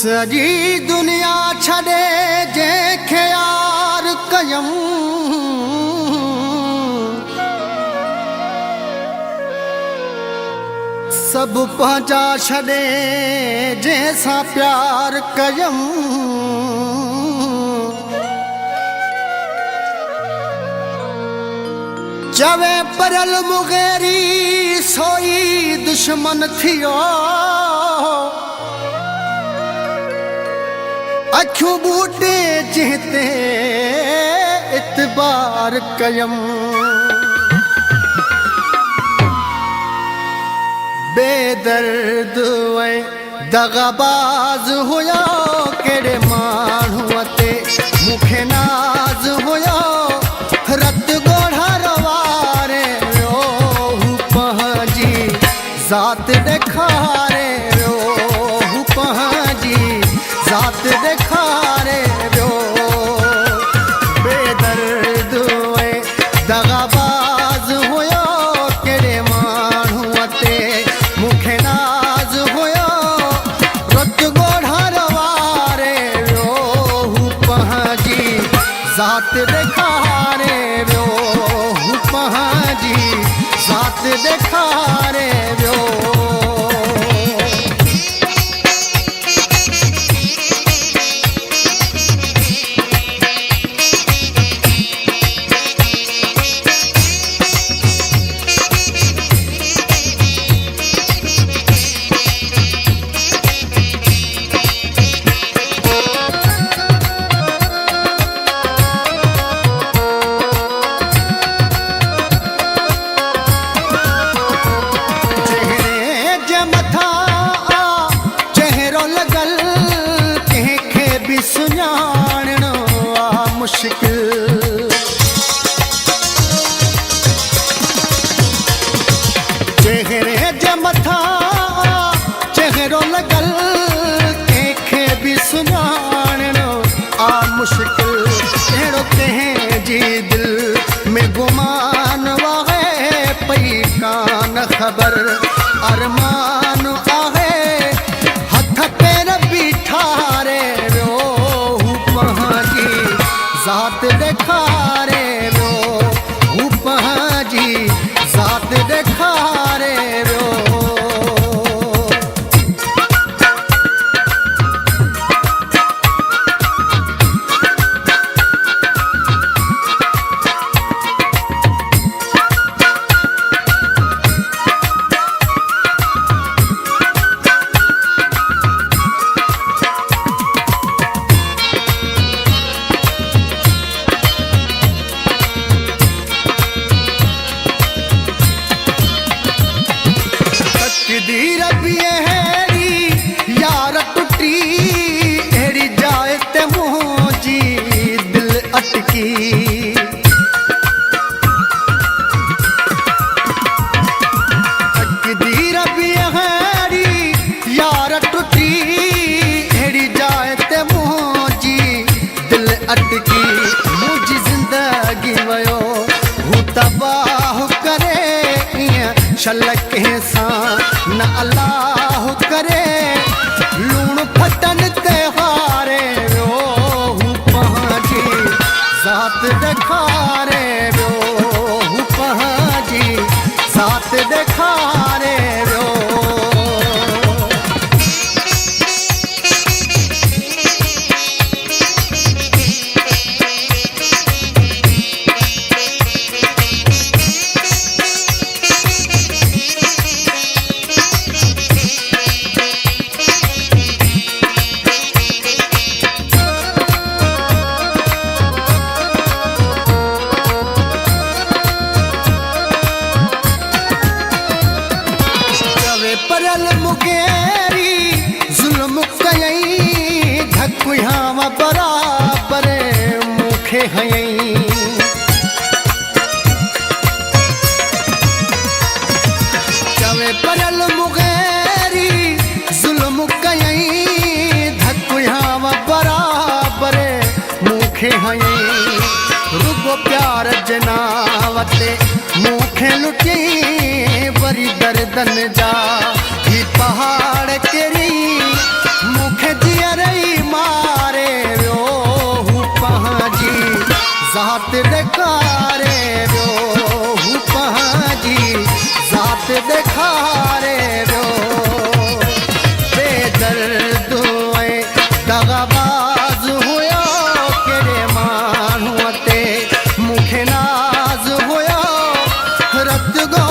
सजी दुनिया छड़े जंहिंखे यार कयम सब पंहिंजा छड़े जंहिंसां प्यार कयम चवे परल मुगेरी सोई दुश्मन थियो अखियूं बूटे जंहिंते इतबार कयम बेदर्द ऐं दगाबाज हुयो कहिड़े माण्हूअ ते मूंखे नाज़ हुयो रत ॻोढ़ा वारे वियो हू पंहिंजी ज़ात ॾेखारे वियो हू पंहिंजी ज़ात ॾेखारे वियो बेदर्द ऐं दगाबाज हुयो कहिड़े माण्हूअ ते मूंखे नाज़ हुयो रत ॻोढ़ा वारे वियो हू पंहिंजी ज़ात ॾेखारे वियो हू पंहिंजी ज़ात ॾेखारे वियो सुञाणणो आ मुश्किल चेहरे जे मथां चेहरो लॻल कंहिंखे बि सुञाणणो आ मुश्किल अहिड़ो कंहिंजी दिलि में गुमान आहे पई कान ख़बर अरमान आहे हथ पेर बीठारे ज़ात ॾेखारे वियो हू पंहिंजी ज़ात ॾेखारे वियो तकदीर भी अहिड़ी यार टुटी अहिड़ी जाइ ते मुंहिंजी दिलि अटकी तकदीर भी अहिड़ी यार टुटी अहिड़ी जाइ ते मुंहिंजी दिलि अटकी मुंहिंजी ज़िंदगी वियो हू तबाह करे ईअं शल कंहिं सां न अलाह करे लूण फटन ते हारे वियो हू पंहिंजी ज़ात ॾेखारे वियो हू पंहिंजी ज़ात ॾेखारे वियो परल मुगेरी ज़ुल्म कयई धक याम बराबर मूंखे हयई चवे परल मुगेरी ज़ुल्म कयई धक याम बराबर मूंखे हयई रुगो प्यार जनाव ते मूंखे लुटी वरी दर्दन जा ही पहाड़ केरी मूंखे जीअर हाथ ॾेखारे वियो बेदर्द ऐं दगाबाज़ हुयो कहिड़े माण्हूअ ते मूंखे नाज़ हुयो रत गो